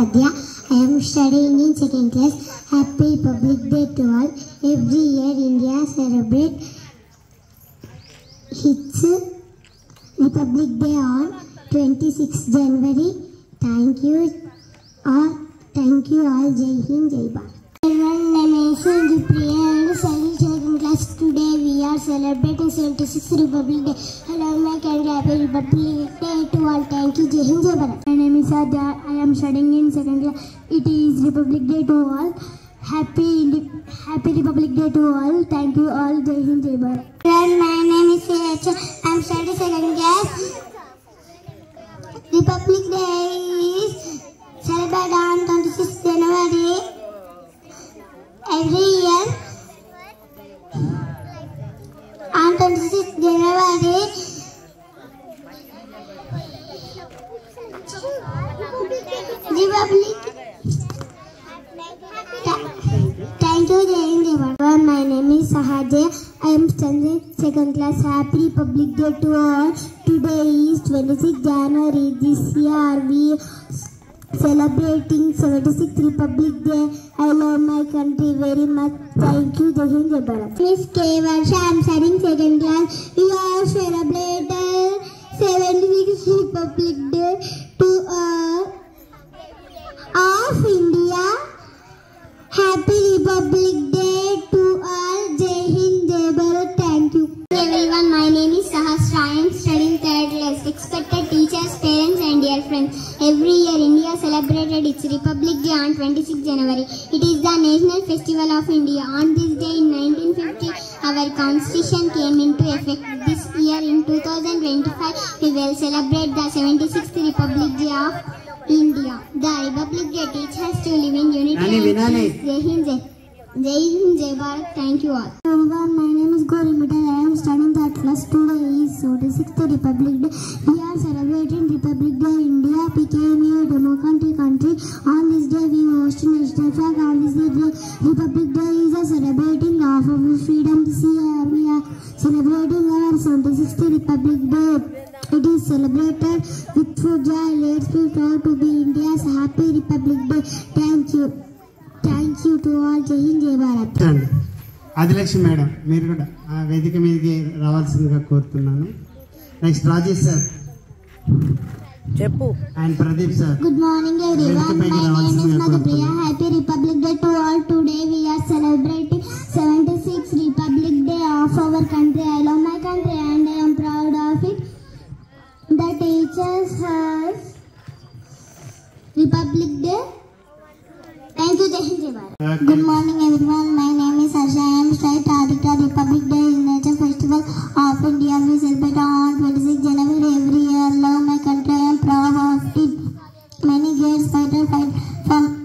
Sahadya. I am studying in second class. Happy Republic Day to all. Every year India celebrates its Republic Day on 26th January. Thank you all. Jai Hind, Jai Bharat. Everyone, my name is Supriya and studying second class. Today we are celebrating 76th Republic Day. Hello, my country. Happy Republic Day to all. Thank you. Jai Hind, Jai Bharat. My name is Adya. I am studying in second class. It is Republic Day to all. Happy Republic Day to all. Thank you all. Jai Hind, Jai Bharat. My name is CH. I am studying second class. Republic Day is celebrated on 26th January. Every year on 26th January. Republic. Thank you, Jai Hind, Jai Bharat. My name is Sahadya. I am studying second class. Happy Republic Day to all. Today is 26th January. This year we celebrating 76th Republic Day. I love my country very much. Thank you, Jai Hind, Jai Bharat. Miss K. Varsha, I am studying second class. We are celebrating 76th Republic Day to all of India. Happy Republic Day to all. Jai Hind, Jai Bharat. Thank you. Everyone, my name is Sahasra. I am studying third class. Respected teachers, parents and dear friends. Every year India celebrated its Republic Day on 26th January. It is the national festival of India. On this day in 1950, our constitution came into effect. This year in 2025, we will celebrate the 76th Republic Day of India. The Republic Day teaches us to live in unity. Jai Hind, Jai Bharat. Thank you all. Everyone, my name is Gauri Mittal. I am studying third class. Today is 46th Republic Day. We are celebrating Republic Day. India became a democratic country. On this day, we host national flag. On this day, Republic Day is a celebrating of our freedom. This year, we are celebrating our 76th Republic Day. It is celebrated with full joy. Let's be proud to be India's happy Republic Day. Thank you. Thank you to all. Jai Hind, Jai Bharat. Adilakshmi madam మీరు కూడా ఆ వేదిక మీదకి రావాల్సిందిగా కోరుతున్నాను. Next Rajesh sir చెప్పు and Pradeep sir. Good morning everyone. My name is Madhupriya. Happy Republic Day to all. Today we are celebrating 76th Republic Day of our country. I love my country and I am proud of it. The teachers has Republic Day. Thank you, Jai Hind, Jai Bharat. Good morning everyone. My name is Harsha. I am studying Aditya. Republic Day is nature festival of India. We celebrate on 26th January every year. Love my country. I am proud of it. Many great fighters fight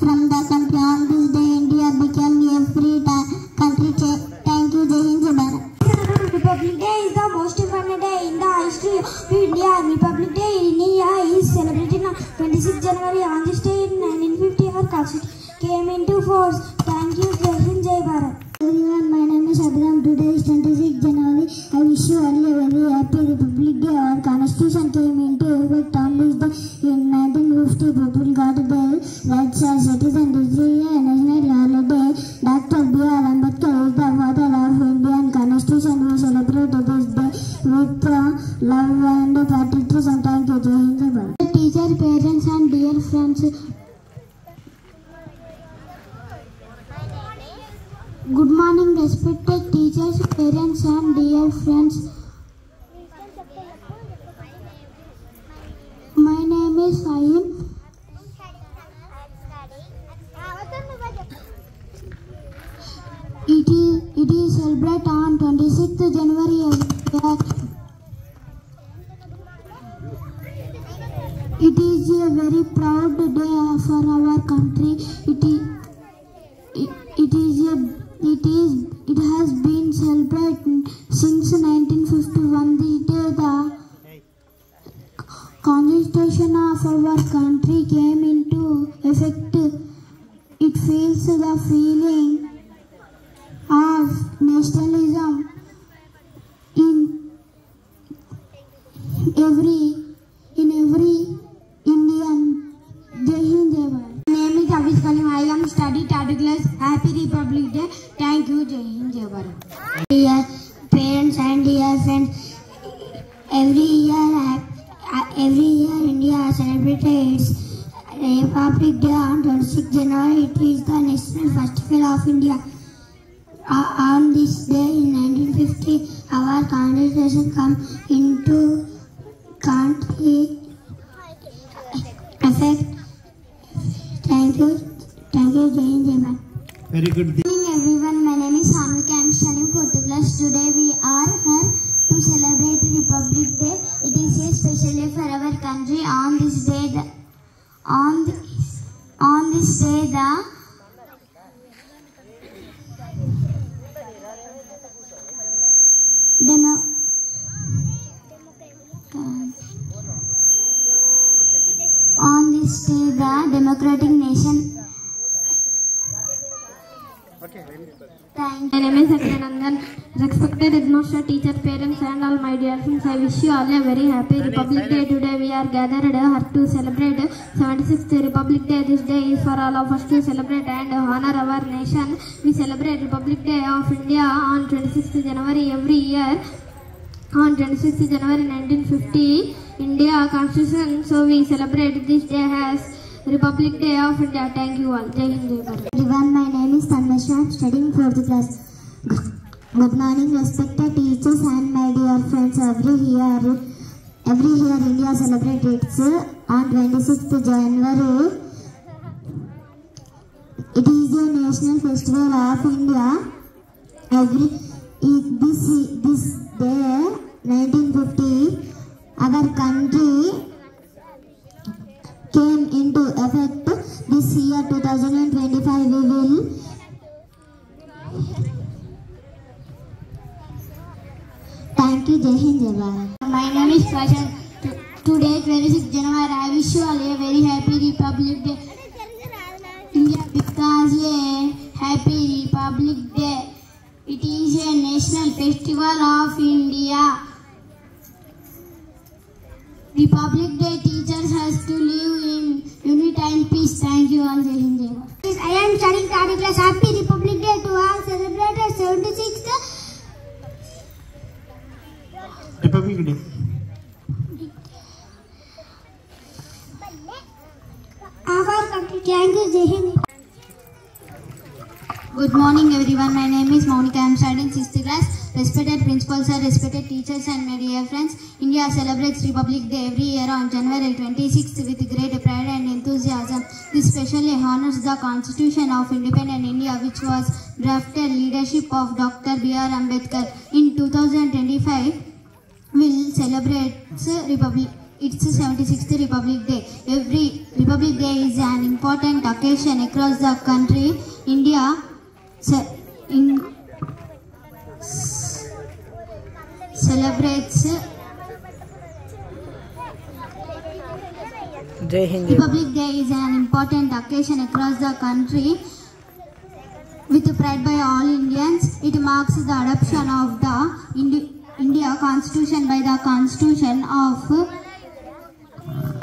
from the country. On this day, India became a free country. Thank you, Jai Hind, Jai Bharat. Republic Day is the most important day in the history of India. Republic Day in India is celebrated on 26th January. On this day in 1950, our constitution came into force. Thank you, Jai Hind, Jai Bharat. Everyone, my name is Abhiram. Today is 26th January. I wish you all a very happy Republic Day. Our constitution came into effect on this day in 1950. People got their rights as citizens. This is a national holiday. Dr. B.R. Ambedkar is the father of Indian constitution. We celebrate this day with love and patriotism. Thank you, Jai Hind, Jai Bharat. Teacher, parents and dear friends. Good morning, respected teachers, parents and dear friends. My name is Sahin. It is celebrated on 26th January. It is a very proud day for our country. It has been celebrated since 1951. The day the constitution of our country came into effect, it feels the feeling of nationalism in every Indian. Jai Hind, Jai Bharat. is Kalim. I am studying third class. Happy Republic Day. Thank you. Jai Hind, Jai Bharat. Dear parents and dear friends, every year India celebrates Republic Day on 26 January. It is the national festival of India. On this day in 1950, our constitution came into country effect. Thank you, Jai Hind, Jai Bharat. Very good. Good morning everyone, my name is Hanvika. I am studying 4th class. Today we are here to celebrate Republic Day. It is a special day for our country. On this day, the democratic nation. My name is Aksanandan. Respected headmaster, teacher, parents and all my dear friends, I wish you all a very happy Republic Day. Today we are gathered here to celebrate 76th Republic Day. This day is for all of us to celebrate and honor our nation. We celebrate Republic Day of India on 26th January every year. On 26th January 1950, India Constitution, so we celebrate this day as Republic Day of India. Thank you all. Jai Hind, Jai Bharat. Everyone, my name is Tanmashra. I am studying 4th class. Good morning, respected teachers and my dear friends. Every year India celebrates on 26th January. It is a national festival of India. This day, 1950, our country came into effect. This year 2025 we will thank you. Jai Hind, Jai Bharat. My name is Prashant. Today 26 January, I wish you all a very happy Republic Day. India because a happy Republic Day. It is a national festival of India. Republic Day teaches us to live in unity and peace. Thank you all. Jai Hind, Jai Bharat. I am studying 3rd class. Happy Republic Day to all. Celebrated 76th Republic Day. our country. Thank you. Jai Hind. Good morning everyone. My name is Monica. I am studying 6th class. Respected principals, sir, respected teachers and my dear friends, India celebrates Republic Day every year on January 26th with great pride and enthusiasm. This specially honors the Constitution of Independent India, which was drafted leadership of Dr. B.R. Ambedkar. In 2025, we'll celebrate its 76th Republic Day. Every Republic Day is an important occasion across the country. India celebrates Republic Day is an important occasion across the country with pride by all Indians. It marks the adoption of the India Constitution by the Constitution of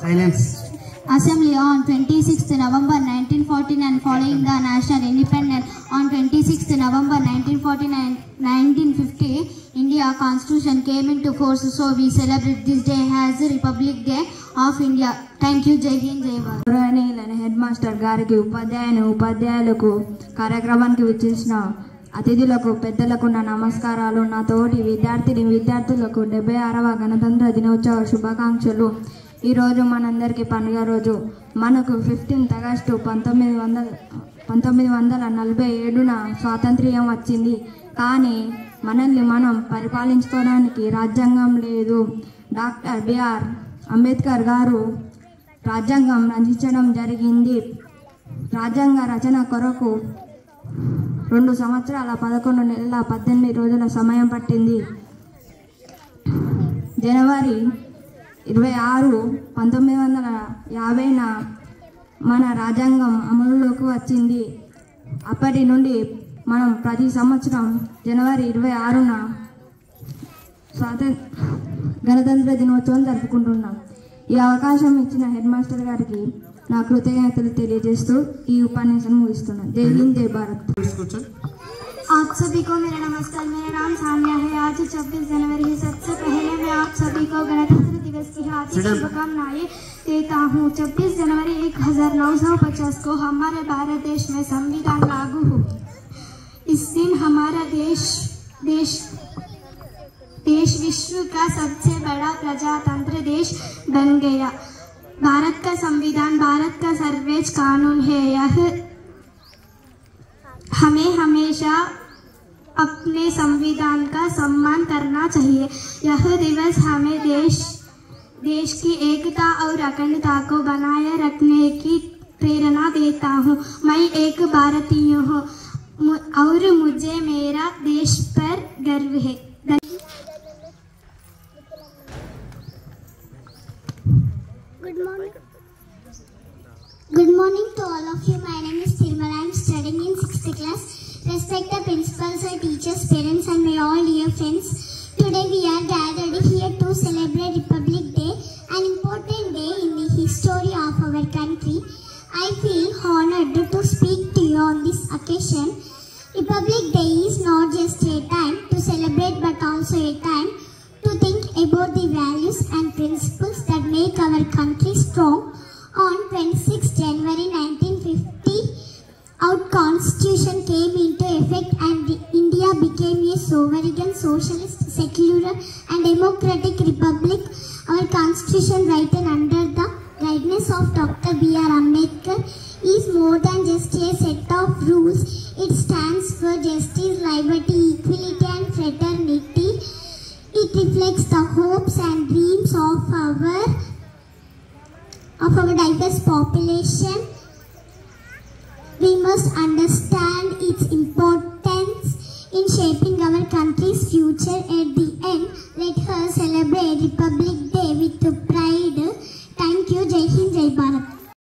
Silence. Assembly on 26th November 1949 following the national independence. On 26th November 1950, India Constitution came into force, so we celebrate this day as Republic Day of India. Thank you. Jai Hind, Jai Bharat. Head master గారికి ఉపాధ్యాయులకు కార్యక్రమానికి విచ్చేసిన అతిథులకు పెద్దలకు నా నమస్కారాలు. నా తోటి విద్యార్థులకు 76వ గణతంత్ర దినోత్సవ శుభాకాంక్షలు. ఈరోజు మనందరికీ పండుగ రోజు. మనకు 15th ఆగస్టు 1947న స్వాతంత్ర్యం వచ్చింది. కానీ మనల్ని మనం పరిపాలించుకోవడానికి రాజ్యాంగం లేదు. డాక్టర్ బిఆర్ అంబేద్కర్ గారు రాజ్యాంగం రచించడం జరిగింది. రాజ్యాంగ రచన కొరకు 2 సంవత్సరాల 11 నెలల 18 రోజుల సమయం పట్టింది. జనవరి 26, 1950న మన రాజ్యాంగం అమలులోకి వచ్చింది. అప్పటి నుండి మనం ప్రతి సంవత్సరం జనవరి 26న గణతంత్ర దినోత్సవం జరుపుకుంటున్నాం. ఈ అవకాశం ఇచ్చిన హెడ్ మాస్టర్ గారికి నా కృతజ్ఞతలు తెలియజేస్తూ ఈ ఉపన్యాసాన్ని ముగిస్తున్నాను. జై హింద్, జై భారత్. आप सभी को मेरा नमस्कार. मेरा नाम सान्या है. आज 26 जनवरी है. सबसे पहले मैं आप सभी को गणतंत्र दिवस की हार्दिक शुभकामनाएं देता हूँ. 26 जनवरी 1950 को हमारे भारत देश में संविधान लागू हुआ. इस दिन हमारा देश विश्व का सबसे बड़ा प्रजातंत्र देश बन गया. भारत का संविधान भारत का सर्वोच्च कानून है. यह हमें हमेशा अपने संविधान का सम्मान करना चाहिए. यह दिवस हमें देश की एकता और अखंडता को बनाए रखने की प्रेरणा देता हूँ. मैं एक भारतीय हूँ और मुझे मेरा देश पर गर्व है. Good morning to all of you. My name is Thirmal. I am studying in 6th class. Respected principals, teachers, parents and my all dear friends. Today we are gathered here to celebrate Republic Day, an important day in the history of our country. I feel honored to speak to you on this occasion. Republic Day is not just a time to celebrate but also a time to think about the values and principles that make our country strong. On 26 January 1950, our constitution came into effect and India became a sovereign, socialist, secular and democratic republic. Our constitution, written under the guidance of Dr. B.R. Ambedkar, is more than just a set of rules. It stands for justice, liberty, equality and fraternity. It reflects the hopes and dreams of our diverse population. We must understand its importance in shaping our country's future. At the